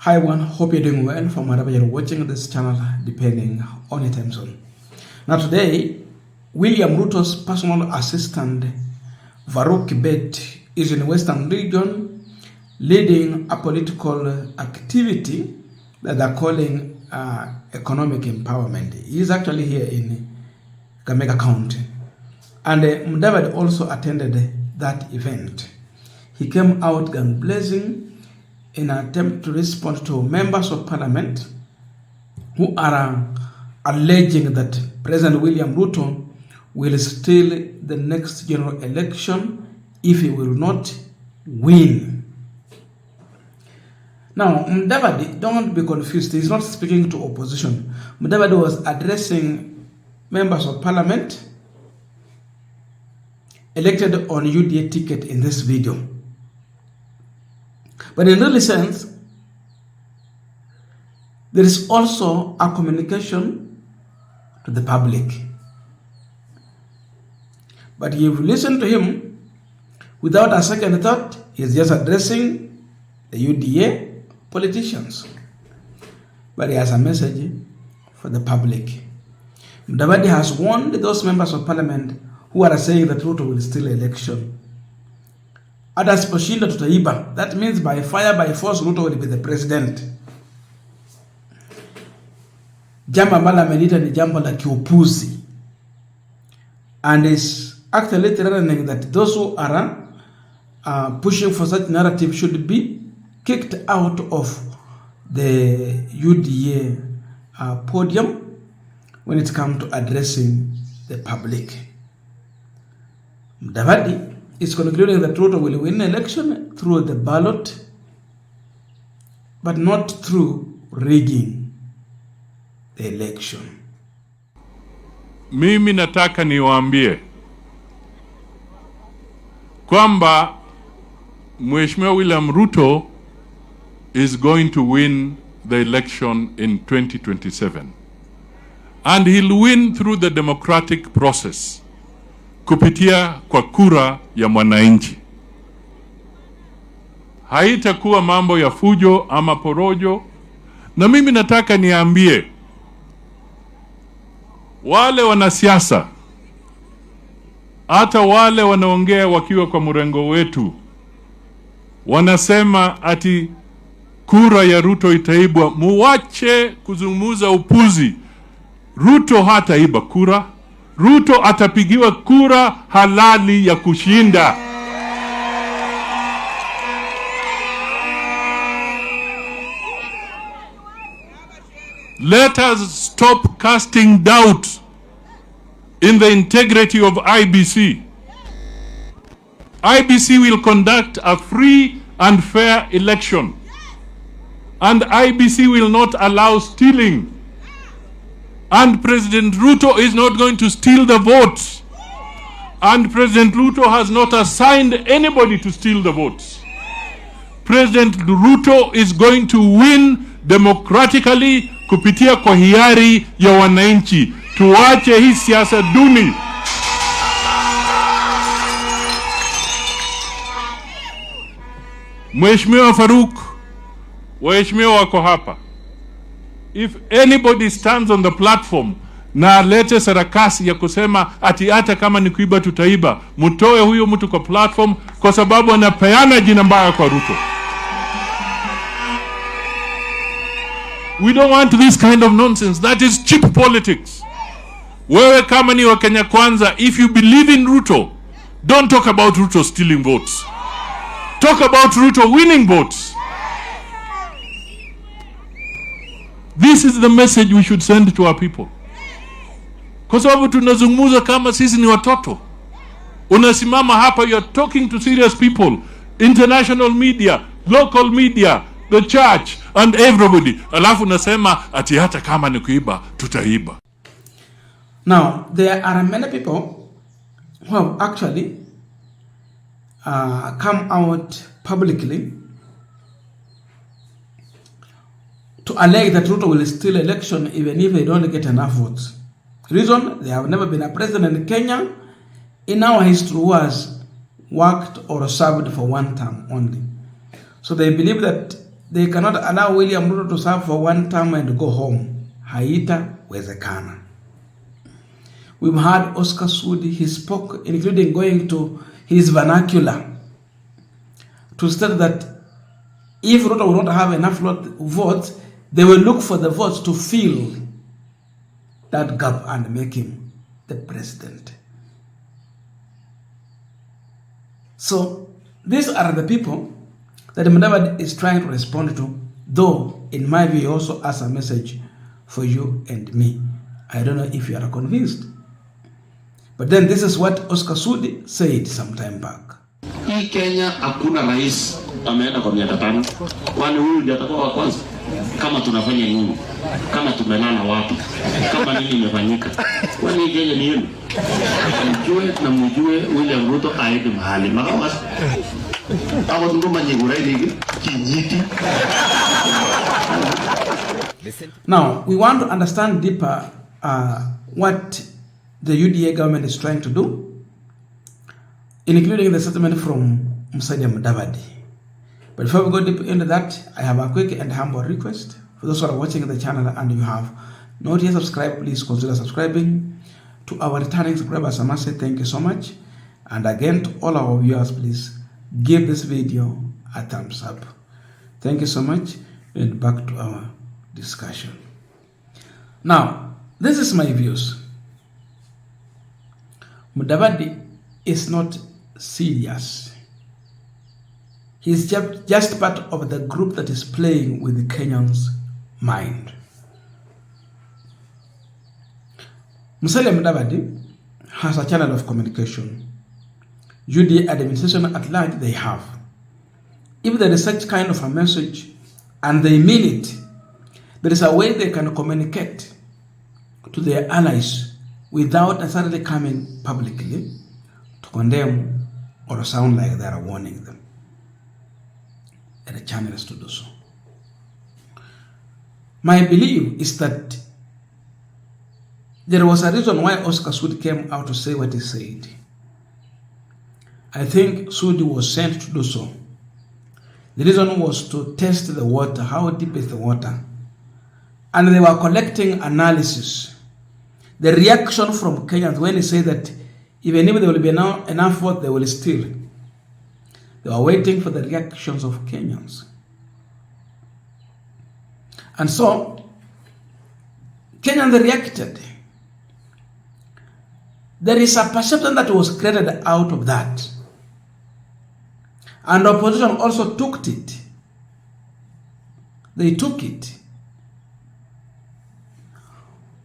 Hi everyone, hope you're doing well from wherever you're watching this channel, depending on your time zone. Now today, William Ruto's personal assistant, Farouk Kibet, is in the Western region leading a political activity that they're calling economic empowerment. He is actually here in Kakamega County. And Mudavadi also attended that event. He came out gun blazing in an attempt to respond to members of parliament who are alleging that President William Ruto will steal the next general election if he will not win. Now, Mudavadi, don't be confused, he's not speaking to opposition. Mudavadi was addressing members of parliament elected on UDA ticket in this video. But in real sense, there is also a communication to the public. But if you listen to him, without a second thought, he's just addressing the UDA politicians. But he has a message for the public. Mudavadi has warned those members of parliament who are saying that Ruto will steal election. Others poshinda tutaiba. That means by fire, by force, Ruto will be the president. Jambo ambalo amelita ni jambo la kiupuzi. And is actually threatening that those who are pushing for such narrative should be kicked out of the UDA podium when it comes to addressing the public. Mudavadi is concluding that Ruto will win the election through the ballot, but not through rigging the election. Mimi nataka niwaambie kwamba Mheshimiwa William Ruto is going to win the election in 2027. And he'll win through the democratic process, kupitia kwa kura ya mwananchi. Haitakuwa mambo ya fujo ama porojo. Na mimi nataka niambie wale wanasiasa, hata wale wanaongea wakiwa kwa mrengo wetu, wanasema ati kura ya Ruto itaibwa. Muwache kuzungumza upuzi. Ruto hataiba kura. Ruto atapigiwa kura halali ya kushinda. Let us stop casting doubt in the integrity of IBC. IBC will conduct a free and fair election. And IBC will not allow stealing. And President Ruto is not going to steal the votes. And President Ruto has not assigned anybody to steal the votes. President Ruto is going to win democratically kupitia kwa hiari ya wananchi. Tuache hii siasa duni. Mheshimiwa Farouk, waheshimiwa wako hapa. If anybody stands on the platform na alete sarakasi ya kusema ati hata kama ni kuiba tutaiba, mutoe huyo mtu kwa platform kwa sababu anapeana jina mbaya kwa Ruto. We don't want this kind of nonsense. That is cheap politics. Wewe kama ni wa Kenya Kwanza, if you believe in Ruto, don't talk about Ruto stealing votes. Talk about Ruto winning votes. This is the message we should send to our people. Kwa sababu tunazungumza kama sisi ni watoto. Unasimama hapa, you are talking to serious people, international media, local media, the church and everybody. Alafu unasema ati hata kama ni kuiba tutaiba. Now, there are many people who have actually come out publicly to allege that Ruto will steal election even if they don't get enough votes. Reason, they have never been a president in Kenya in our history who has worked or served for one term only. So they believe that they cannot allow William Ruto to serve for one term and go home. Haitawezekana. We've heard Oscar Sudi, he spoke, including going to his vernacular, to state that if Ruto will not have enough votes, they will look for the votes to fill that gap and make him the president. So these are the people that Mudavadi is trying to respond to, though in my view he also has a message for you and me. I don't know if you are convinced. But then this is what Oscar Sudi said some time back. Hii Kenya hakuna rais ameenda kwa miaka 5. Kwani huyu ndiye atakuwa wa kwanza? Kama tunafanya nini? Kama tumelala wapi? Kama nini imefanyika? Kwani Kenya ni yenu? Mjue na mjue William Ruto aende mahali. Makawas. Hapo ndo manyigura ile kinyiti. Now, we want to understand deeper what the UDA government is trying to do, including the settlement from Musalia Mudavadi. But before we go deep into that, I have a quick and humble request. For those who are watching the channel and you have not yet subscribed, please consider subscribing. To our returning subscribers, I must say thank you so much. And again, to all our viewers, please give this video a thumbs up. Thank you so much, and back to our discussion. Now, this is my views. Mudavadi is not serious. He is just part of the group that is playing with the Kenyans' mind. Musalia Mudavadi has a channel of communication. UDA administration at large, they have. If there is such kind of a message and they mean it, there is a way they can communicate to their allies without necessarily coming publicly to condemn or sound like they are warning them. And the channel is to do so. My belief is that there was a reason why Oscar Sudi came out to say what he said. I think Sudi was sent to do so. The reason was to test the water, how deep is the water. And they were collecting analysis. The reaction from Kenyans when he said that even if there will be enough vote, they will steal. They were waiting for the reactions of Kenyans. And so, Kenyans reacted. There is a perception that was created out of that. And opposition also took it. They took it.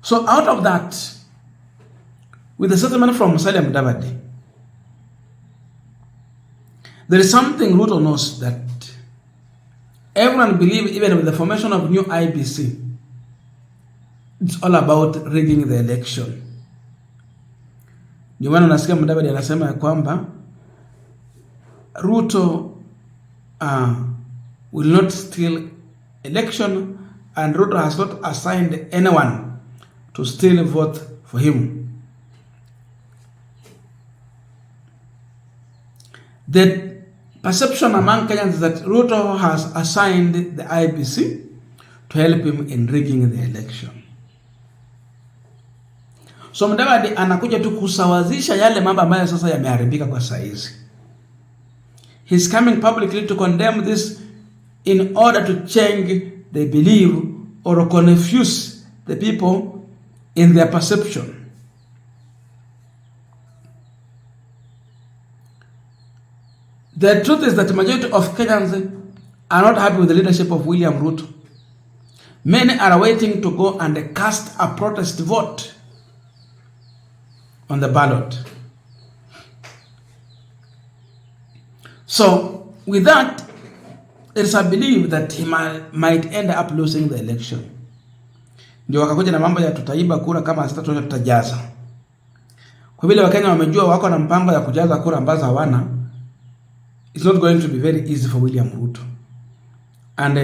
So out of that, with the settlement from Musalia Mudavadi, there is something Ruto knows, that everyone believes, even with the formation of new IBC, it's all about rigging the election. Ndio maana nasikia Mudavadi anasema ya kwamba Ruto will not steal election, and Ruto has not assigned anyone to still vote for him. The perception among Kenyans is that Ruto has assigned the IBC to help him in rigging the election. So Mudavadi anakuja tu kusawazisha yale mambo ambayo sasa yameharibika kwa saizi. He's coming publicly to condemn this in order to change the belief or confuse the people in their perception. The truth is that the majority of Kenyans are not happy with the leadership of William Ruto. Many are waiting to go and cast a protest vote on the ballot. So, with that, there is a belief that he might end up losing the election. Ndio wakakuja na mambo ya tutaiba kura kama sitatosha tutajaza. Kwa vile Wakenya wamejua wako na mpango ya kujaza kura ambazo hawana, it's not going to be very easy for William Ruto. And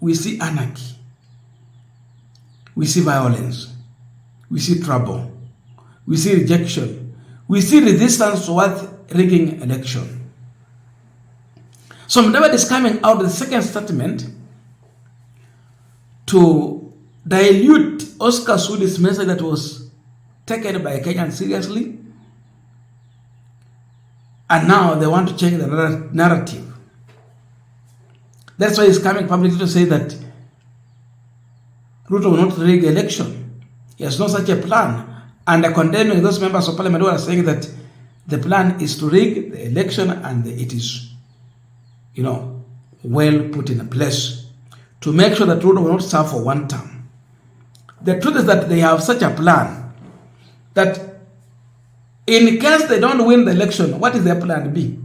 we see anarchy. We see violence. We see trouble. We see rejection. We see resistance towards rigging election. So Mudavadi is coming out with the second statement to dilute Oscar Sudi's message that was taken by Kenyans seriously, and now they want to change the narrative. That's why he's coming publicly to say that Ruto will not rig the election. He has no such a plan. And condemning those members of parliament who are saying that the plan is to rig the election and it is, well put in place to make sure that Ruto will not serve for one term. The truth is that they have such a plan that in case they don't win the election, what is their plan B?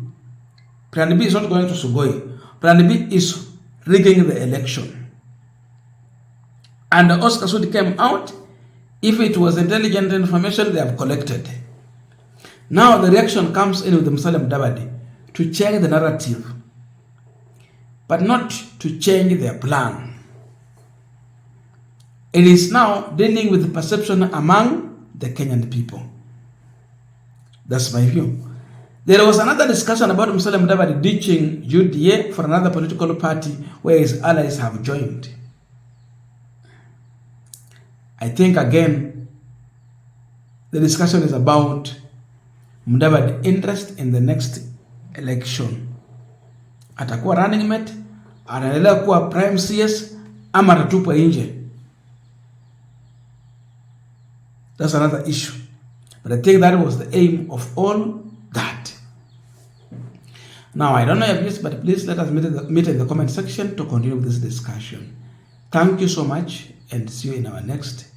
Plan B is not going to Sugoi. Plan B is rigging the election. And Oscar Sudi came out. If it was intelligent information, they have collected. Now the reaction comes in with Musalia Mudavadi to change the narrative, but not to change their plan. It is now dealing with the perception among the Kenyan people. That's my view. There was another discussion about Musalia Mudavadi ditching UDA for another political party where his allies have joined. I think again, the discussion is about Mudavadi interest in the next election. Atakuwa running mate, anaendelea kuwa prime CS, ama atatupwa nje. That's another issue. But I think that was the aim of all that. Now, I don't know your views, but please let us meet in the comment section to continue with this discussion. Thank you so much, and see you in our next